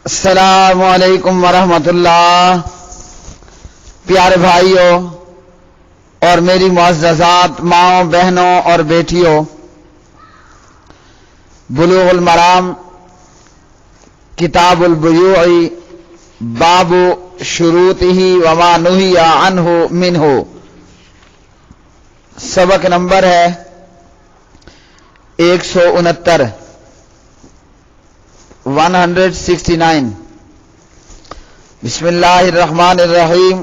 السلام علیکم ورحمۃ اللہ۔ پیارے بھائیوں اور میری معززات ماؤں بہنوں اور بیٹیوں، بلوغ المرام کتاب البیوع باب شروطہ وما نہی عنہ منہ، سبق نمبر ہے 169 169۔ بسم اللہ الرحمن الرحیم۔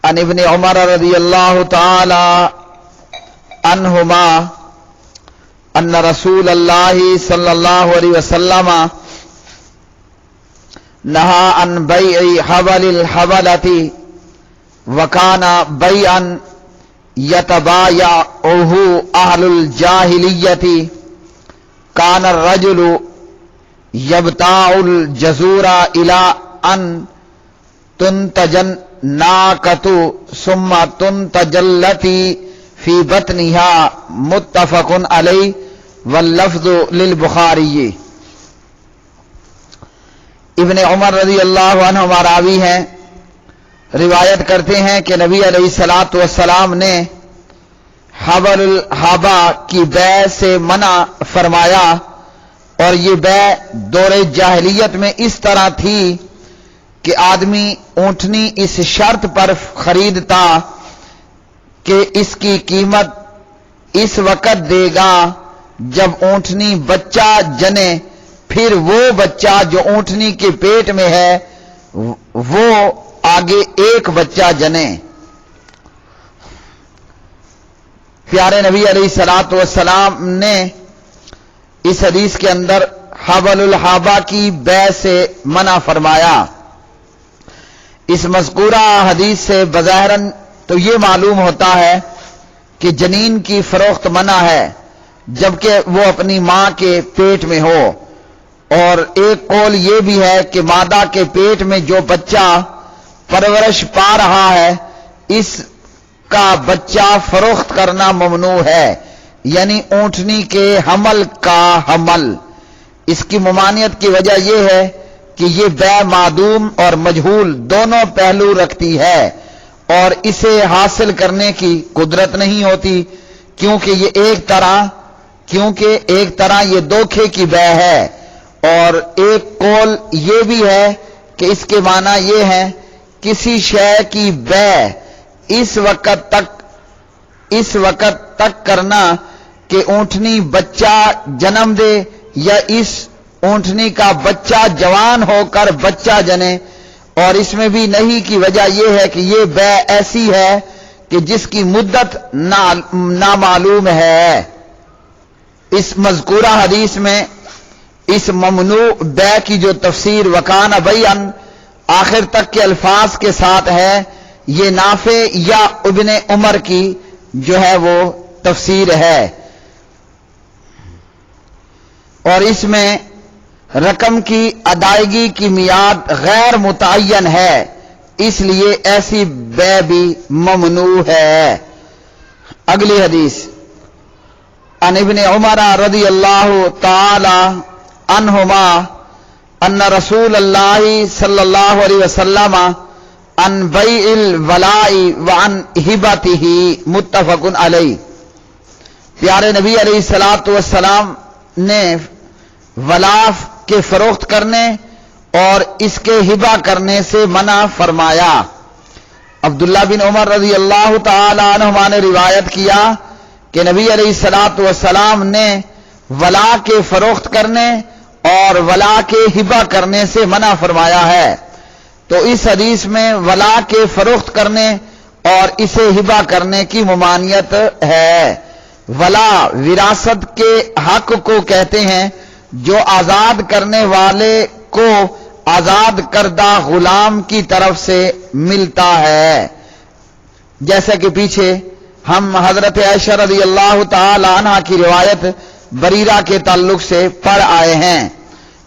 عن ابن عمر رضی اللہ تعالی عنہما ان رسول اللہ صلی اللہ علیہ وسلم نہى عن بیع حبل الحبلۃ وکان بیعا یتبایعہ اہل الجاہلیۃ۔ کان الرجل یبتاع الجزور الى ان تنتج الناقۃ ثم تنتج التي في بطنها، متفق علیہ واللفظ للبخاری۔ ابن عمر رضی اللہ عنہ راوی ہیں، روایت کرتے ہیں کہ نبی علیہ الصلوۃ والسلام نے حبل الحابہ کی بیع سے منع فرمایا، اور یہ بیع دور جاہلیت میں اس طرح تھی کہ آدمی اونٹنی اس شرط پر خریدتا کہ اس کی قیمت اس وقت دے گا جب اونٹنی بچہ جنے، پھر وہ بچہ جو اونٹنی کے پیٹ میں ہے وہ آگے ایک بچہ جنے۔ پیارے نبی علیہ الصلوۃ والسلام نے اس حدیث کے اندر حبل الحابہ کی بیع سے منع فرمایا۔ اس مذکورہ حدیث سے بظاہراً تو یہ معلوم ہوتا ہے کہ جنین کی فروخت منع ہے جبکہ وہ اپنی ماں کے پیٹ میں ہو، اور ایک قول یہ بھی ہے کہ مادہ کے پیٹ میں جو بچہ پرورش پا رہا ہے اس کا بچہ فروخت کرنا ممنوع ہے، یعنی اونٹنی کے حمل کا حمل۔ اس کی ممانعت کی وجہ یہ ہے کہ یہ بیع معدوم اور مجہول دونوں پہلو رکھتی ہے، اور اسے حاصل کرنے کی قدرت نہیں ہوتی، کیونکہ ایک طرح یہ دھوکے کی بیع ہے، اور ایک قول یہ بھی ہے کہ اس کے معنی یہ ہے کسی شے کی بیع اس وقت تک کرنا کہ اونٹنی بچہ جنم دے، یا اس اونٹنی کا بچہ جوان ہو کر بچہ جنے، اور اس میں بھی نہیں کی وجہ یہ ہے کہ یہ بیع ایسی ہے کہ جس کی مدت نامعلوم ہے۔ اس مذکورہ حدیث میں اس ممنوع بیع کی جو تفسیر وکان بیعا آخر تک کے الفاظ کے ساتھ ہے، یہ نافع یا ابن عمر کی جو ہے وہ تفسیر ہے، اور اس میں رقم کی ادائیگی کی میعاد غیر متعین ہے، اس لیے ایسی بیع بھی ممنوع ہے۔ اگلی حدیث عن ابن عمر رضی اللہ تعالی عنہما ان رسول اللہ صلی اللہ علیہ وسلم عن بیع الولاء وعن ہبتہ، متفق علیہ۔ پیارے نبی علیہ الصلوۃ والسلام نے ولاء کے فروخت کرنے اور اس کے ہبہ کرنے سے منع فرمایا۔ عبداللہ بن عمر رضی اللہ تعالی عنہما نے روایت کیا کہ نبی علیہ الصلوۃ والسلام نے ولاء کے فروخت کرنے اور ولاء کے ہبہ کرنے سے منع فرمایا ہے، تو اس حدیث میں ولاء کے فروخت کرنے اور اسے ہبہ کرنے کی ممانعت ہے۔ ولاء وراثت کے حق کو کہتے ہیں جو آزاد کرنے والے کو آزاد کردہ غلام کی طرف سے ملتا ہے، جیسا کہ پیچھے ہم حضرت عائشہ رضی اللہ تعالی عنہ کی روایت بریرہ کے تعلق سے پڑھ آئے ہیں۔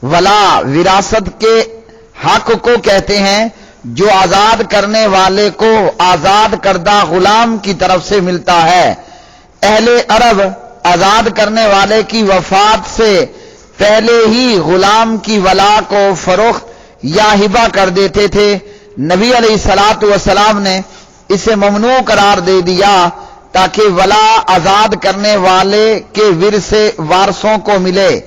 ولاء وراثت کے حق کو کہتے ہیں جو آزاد کرنے والے کو آزاد کردہ غلام کی طرف سے ملتا ہے۔ اہل عرب آزاد کرنے والے کی وفات سے پہلے ہی غلام کی ولا کو فروخت یا ہبہ کر دیتے تھے، نبی علیہ الصلوۃ والسلام نے اسے ممنوع قرار دے دیا تاکہ ولا آزاد کرنے والے کے ورثے وارثوں کو ملے،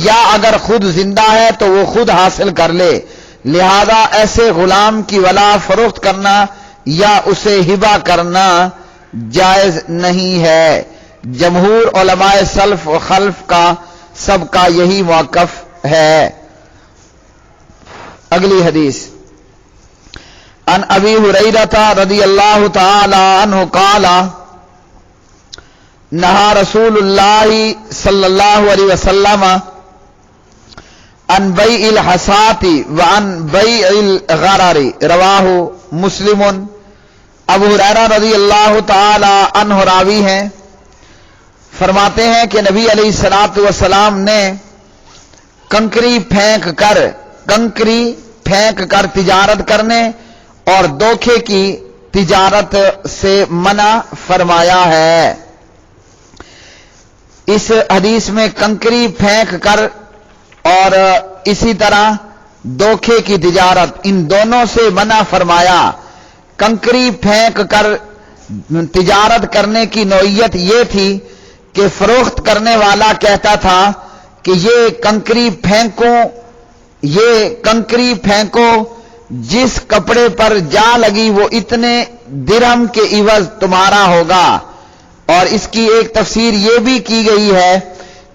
یا اگر خود زندہ ہے تو وہ خود حاصل کر لے، لہذا ایسے غلام کی ولا فروخت کرنا یا اسے ہبہ کرنا جائز نہیں ہے۔ جمہور علماء سلف و خلف کا سب کا یہی موقف ہے۔ اگلی حدیث عن ابی ہریرہ رضی اللہ تعالی عنہ قال نہا رسول اللہ صلی اللہ علیہ وسلم عن بیع الحصاۃ وعن بیع الغرر، رواہ مسلم۔ ابو ہریرہ رضی اللہ تعالی عنہ راوی ہیں، فرماتے ہیں کہ نبی علیہ الصلوۃ والسلام نے کنکری پھینک کر تجارت کرنے اور دھوکے کی تجارت سے منع فرمایا ہے۔ اس حدیث میں کنکری پھینک کر اور اسی طرح دھوکے کی تجارت، ان دونوں سے منع فرمایا۔ کنکری پھینک کر تجارت کرنے کی نوعیت یہ تھی کہ فروخت کرنے والا کہتا تھا کہ یہ کنکری پھینکو جس کپڑے پر جا لگی وہ اتنے درہم کے عوض تمہارا ہوگا، اور اس کی ایک تفسیر یہ بھی کی گئی ہے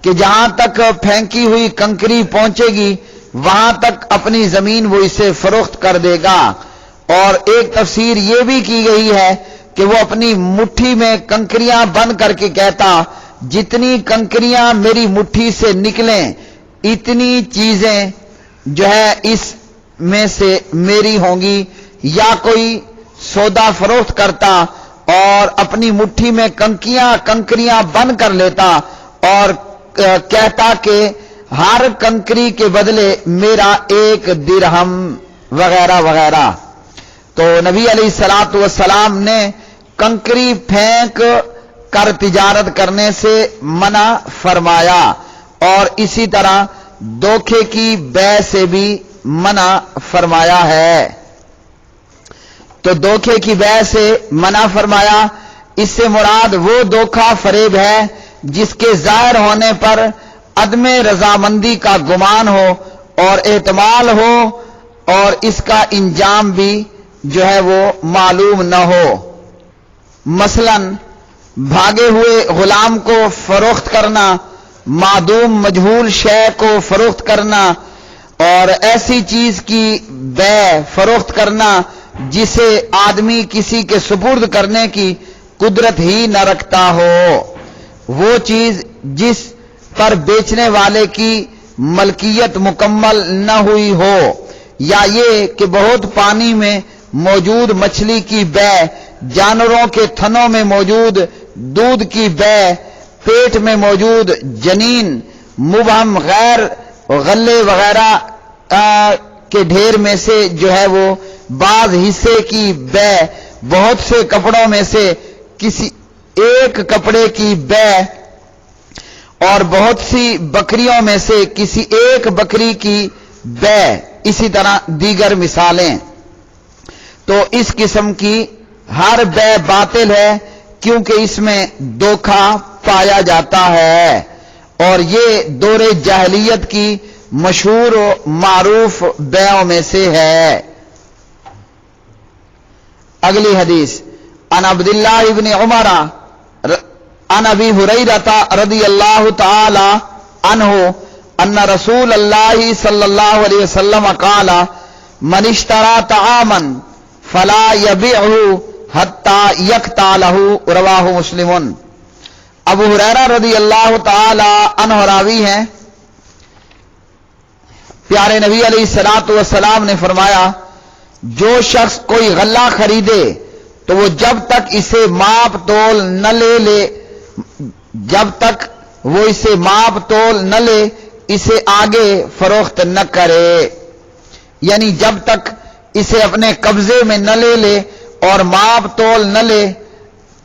کہ جہاں تک پھینکی ہوئی کنکری پہنچے گی وہاں تک اپنی زمین وہ اسے فروخت کر دے گا، اور ایک تفسیر یہ بھی کی گئی ہے کہ وہ اپنی مٹھی میں کنکریاں بند کر کے کہتا جتنی کنکریاں میری مٹھی سے نکلیں اتنی چیزیں جو ہے اس میں سے میری ہوں گی، یا کوئی سودا فروخت کرتا اور اپنی مٹھی میں کنکریاں بند کر لیتا اور کہتا کہ ہر کنکری کے بدلے میرا 1 درہم وغیرہ وغیرہ۔ تو نبی علیہ الصلوۃ والسلام نے کنکری پھینک کر تجارت کرنے سے منع فرمایا، اور اسی طرح دھوکے کی بیع سے بھی منع فرمایا ہے۔ تو دھوکے کی بیع سے منع فرمایا، اس سے مراد وہ دھوکہ فریب ہے جس کے ظاہر ہونے پر عدم رضامندی کا گمان ہو اور احتمال ہو، اور اس کا انجام بھی جو ہے وہ معلوم نہ ہو۔ مثلا بھاگے ہوئے غلام کو فروخت کرنا، معدوم مجہول شے کو فروخت کرنا، اور ایسی چیز کی بیع فروخت کرنا جسے آدمی کسی کے سپرد کرنے کی قدرت ہی نہ رکھتا ہو، وہ چیز جس پر بیچنے والے کی ملکیت مکمل نہ ہوئی ہو، یا یہ کہ بہت پانی میں موجود مچھلی کی بیع، جانوروں کے تھنوں میں موجود دودھ کی بیع، پیٹ میں موجود جنین، مبہم غیر غلے وغیرہ کے ڈھیر میں سے جو ہے وہ بعض حصے کی بیع، بہت سے کپڑوں میں سے کسی ایک کپڑے کی بیع، اور بہت سی بکریوں میں سے کسی ایک بکری کی بیع، اسی طرح دیگر مثالیں۔ تو اس قسم کی ہر بیع باطل ہے کیونکہ اس میں دھوکہ پایا جاتا ہے، اور یہ دور جاہلیت کی مشہور و معروف بیعوں میں سے ہے۔ اگلی حدیث عن عبداللہ ابن عمر عن ابی ہریرہ رضی اللہ تعالی عنہ ان رسول اللہ صلی اللہ علیہ وسلم قال من اشترى طعاما فلا يبيعه حتى يقتله، رواہ مسلم۔ ابو ہریرہ رضی اللہ تعالی عنہ راوی ہیں، پیارے نبی علیہ الصلوۃ والسلام نے فرمایا جو شخص کوئی غلہ خریدے تو وہ جب تک اسے ماپ تول نہ لے اسے آگے فروخت نہ کرے، یعنی جب تک اسے اپنے قبضے میں نہ لے اور ماپ تول نہ لے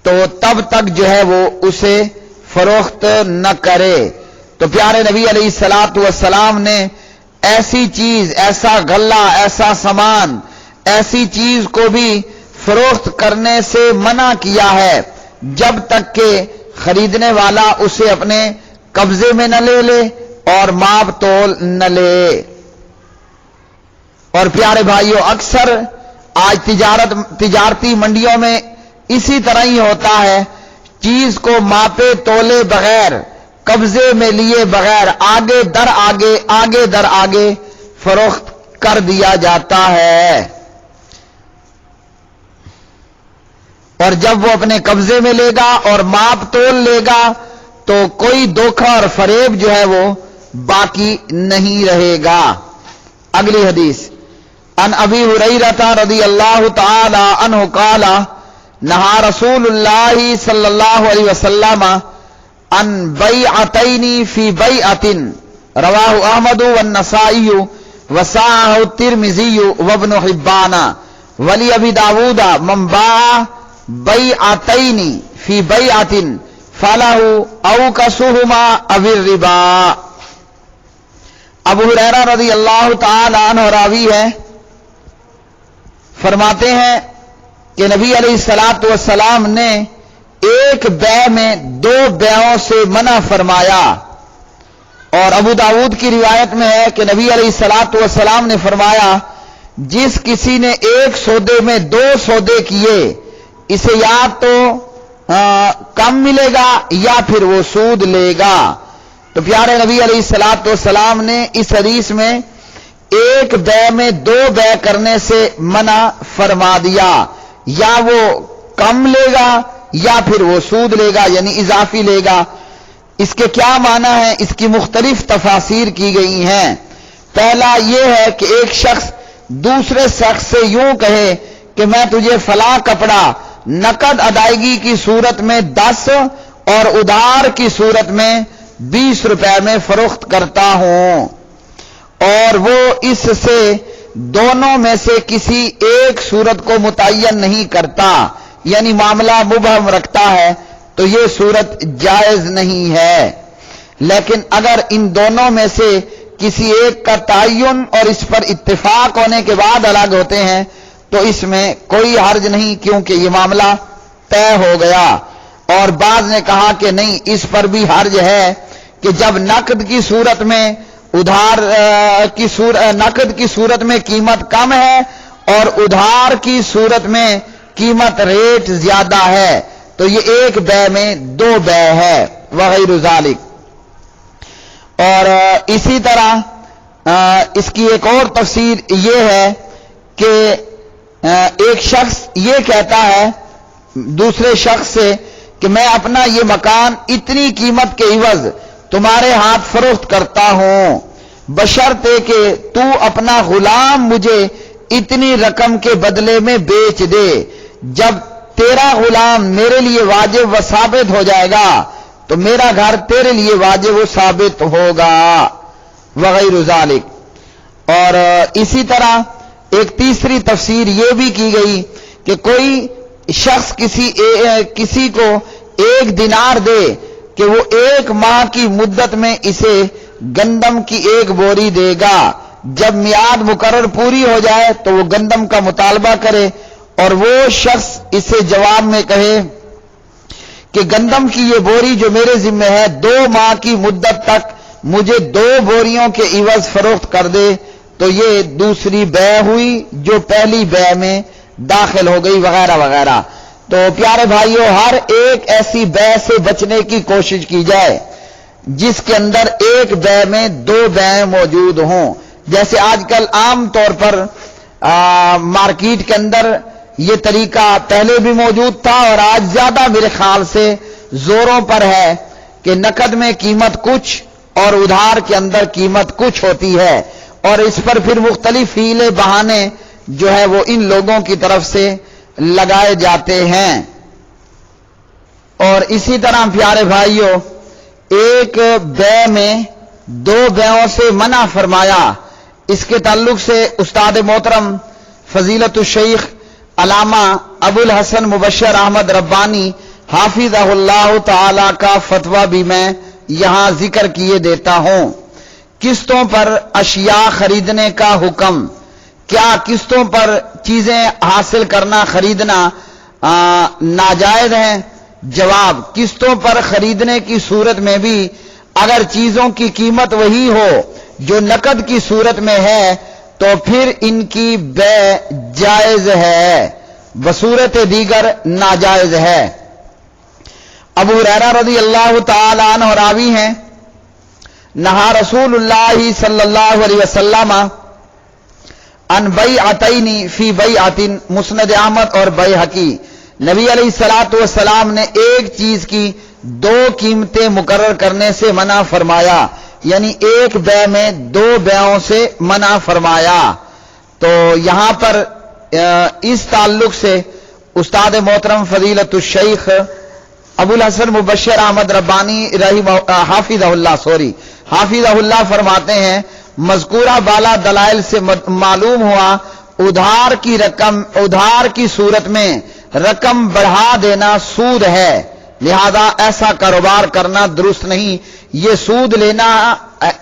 تو تب تک جو ہے وہ اسے فروخت نہ کرے۔ تو پیارے نبی علیہ الصلوۃ والسلام نے ایسی چیز، ایسا غلہ، ایسا سامان، ایسی چیز کو بھی فروخت کرنے سے منع کیا ہے جب تک کہ خریدنے والا اسے اپنے قبضے میں نہ لے لے اور ماپ تول نہ لے۔ اور پیارے بھائیوں، اکثر آج تجارتی منڈیوں میں اسی طرح ہی ہوتا ہے، چیز کو ماپے تولے بغیر، قبضے میں لیے بغیر آگے در آگے فروخت کر دیا جاتا ہے، اور جب وہ اپنے قبضے میں لے گا اور ماپ تول لے گا تو کوئی دھوکہ اور فریب جو ہے وہ باقی نہیں رہے گا۔ اگلی حدیث، ان ابی ہریرہ رضی اللہ تعالی عنہ قال نہا رسول اللہ صلی اللہ علیہ وسلم ان بیعتین فی بیعت، رواہ احمد والنسائی وصححہ الترمذی وابن حبان ولی ابی داود من باع بیعتین فی بیعت فلہ اوکسہما او الربا۔ ابو ہریرہ رضی اللہ تعالی عنہ راوی ہے، فرماتے ہیں کہ نبی علیہ الصلوۃ والسلام نے ایک بیع میں دو بیعوں سے منع فرمایا، اور ابو داود کی روایت میں ہے کہ نبی علیہ الصلوۃ والسلام نے فرمایا جس کسی نے ایک سودے میں دو سودے کیے اسے یا تو کم ملے گا یا پھر وہ سود لے گا۔ تو پیارے نبی علیہ الصلوۃ والسلام نے اس حدیث میں ایک بیع میں دو بیع کرنے سے منع فرما دیا، یا وہ کم لے گا یا پھر وہ سود لے گا، یعنی اضافی لے گا۔ اس کے کیا معنی ہے؟ اس کی مختلف تفاسیر کی گئی ہیں۔ پہلا یہ ہے کہ ایک شخص دوسرے شخص سے یوں کہے کہ میں تجھے فلاں کپڑا نقد ادائیگی کی صورت میں 10 اور ادھار کی صورت میں 20 روپے میں فروخت کرتا ہوں، اور وہ اس سے دونوں میں سے کسی ایک صورت کو متعین نہیں کرتا، یعنی معاملہ مبہم رکھتا ہے، تو یہ صورت جائز نہیں ہے۔ لیکن اگر ان دونوں میں سے کسی ایک کا تعین اور اس پر اتفاق ہونے کے بعد الگ ہوتے ہیں تو اس میں کوئی حرج نہیں، کیونکہ یہ معاملہ طے ہو گیا۔ اور بعض نے کہا کہ نہیں، اس پر بھی حرج ہے کہ جب نقد کی صورت میں نقد کی صورت میں قیمت کم ہے اور ادھار کی صورت میں قیمت ریٹ زیادہ ہے تو یہ ایک بیع میں دو بیع ہے، وغیر ذالک۔ اور اسی طرح اس کی ایک اور تفسیر یہ ہے کہ ایک شخص یہ کہتا ہے دوسرے شخص سے کہ میں اپنا یہ مکان اتنی قیمت کے عوض تمہارے ہاتھ فروخت کرتا ہوں، بشرطے کہ تو اپنا غلام مجھے اتنی رقم کے بدلے میں بیچ دے، جب تیرا غلام میرے لیے واجب و ثابت ہو جائے گا تو میرا گھر تیرے لیے واجب و ثابت ہوگا، وغیر ذالک۔ اور اسی طرح ایک تیسری تفسیر یہ بھی کی گئی کہ کوئی شخص کسی کو 1 دینار دے کہ وہ 1 ماہ کی مدت میں اسے گندم کی 1 بوری دے گا، جب میعاد مقرر پوری ہو جائے تو وہ گندم کا مطالبہ کرے اور وہ شخص اسے جواب میں کہے کہ گندم کی یہ بوری جو میرے ذمہ ہے 2 ماہ کی مدت تک مجھے 2 بوریوں کے عوض فروخت کر دے، تو یہ دوسری بیع ہوئی جو پہلی بیع میں داخل ہو گئی، وغیرہ وغیرہ۔ تو پیارے بھائیوں، ہر ایک ایسی بیع سے بچنے کی کوشش کی جائے جس کے اندر ایک بیع میں 2 بیع موجود ہوں۔ جیسے آج کل عام طور پر مارکیٹ کے اندر یہ طریقہ پہلے بھی موجود تھا اور آج زیادہ میرے خیال سے زوروں پر ہے کہ نقد میں قیمت کچھ اور ادھار کے اندر قیمت کچھ ہوتی ہے، اور اس پر پھر مختلف ہیلے بہانے جو ہے وہ ان لوگوں کی طرف سے لگائے جاتے ہیں۔ اور اسی طرح پیارے بھائیوں، ایک بیع میں 2 بیعوں سے منع فرمایا، اس کے تعلق سے استاد محترم فضیلت الشیخ علامہ ابو الحسن مبشر احمد ربانی حافظہ اللہ تعالی کا فتویٰ بھی میں یہاں ذکر کیے دیتا ہوں۔ قسطوں پر اشیاء خریدنے کا حکم، کیا قسطوں پر چیزیں حاصل کرنا خریدنا ناجائز ہیں؟ جواب، قسطوں پر خریدنے کی صورت میں بھی اگر چیزوں کی قیمت وہی ہو جو نقد کی صورت میں ہے تو پھر ان کی بے جائز ہے، بصورت دیگر ناجائز ہے۔ ابو ہریرہ رضی اللہ تعالی عنہ راوی ہیں، نہا رسول اللہ صلی اللہ علیہ وسلم ان بیعتین فی بیعت، مسند احمد اور بیہقی، نبی علیہ الصلوۃ والسلام نے ایک چیز کی دو قیمتیں مقرر کرنے سے منع فرمایا، یعنی ایک بے میں دو بیعوں سے منع فرمایا۔ تو یہاں پر اس تعلق سے استاد محترم فضیلت الشیخ ابو الحسن مبشر احمد ربانی حافظہ اللہ فرماتے ہیں، مذکورہ بالا دلائل سے معلوم ہوا ادھار کی صورت میں رقم بڑھا دینا سود ہے، لہذا ایسا کاروبار کرنا درست نہیں، یہ سود لینا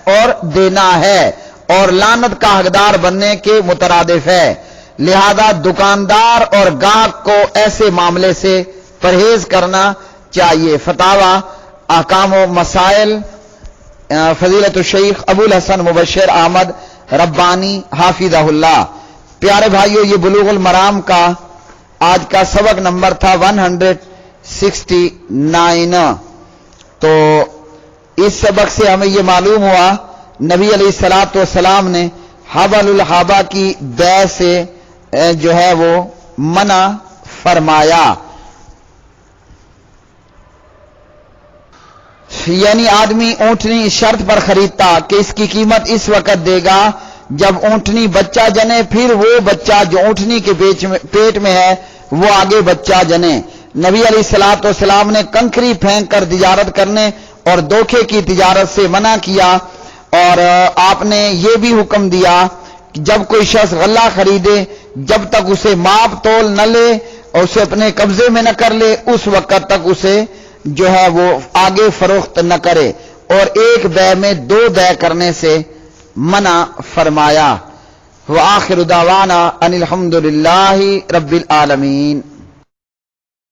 اور دینا ہے اور لعنت کا حقدار بننے کے مترادف ہے، لہذا دکاندار اور گاہک کو ایسے معاملے سے پرہیز کرنا چاہیے۔ فتاوی احکام و مسائل فضیلت الشیخ ابو الحسن مبشر احمد ربانی حافظہ اللہ۔ پیارے بھائیو، یہ بلوغ المرام کا آج کا سبق نمبر تھا 169۔ تو اس سبق سے ہمیں یہ معلوم ہوا نبی علیہ الصلوۃ والسلام نے حبل الحابہ کی بیع سے جو ہے وہ منع فرمایا، یعنی آدمی اونٹنی شرط پر خریدتا کہ اس کی قیمت اس وقت دے گا جب اونٹنی بچہ جنے، پھر وہ بچہ جو اونٹنی کے پیٹ میں ہے وہ آگے بچہ جنے۔ نبی علیہ الصلوۃ والسلام نے کنکری پھینک کر تجارت کرنے اور دھوکے کی تجارت سے منع کیا، اور آپ نے یہ بھی حکم دیا کہ جب کوئی شخص غلہ خریدے جب تک اسے ماپ تول نہ لے اور اسے اپنے قبضے میں نہ کر لے اس وقت تک اسے جو ہے وہ آگے فروخت نہ کرے، اور ایک بیع میں دو بیع کرنے سے منع فرمایا۔ وآخر دعوانا ان الحمد للہ رب العالمین۔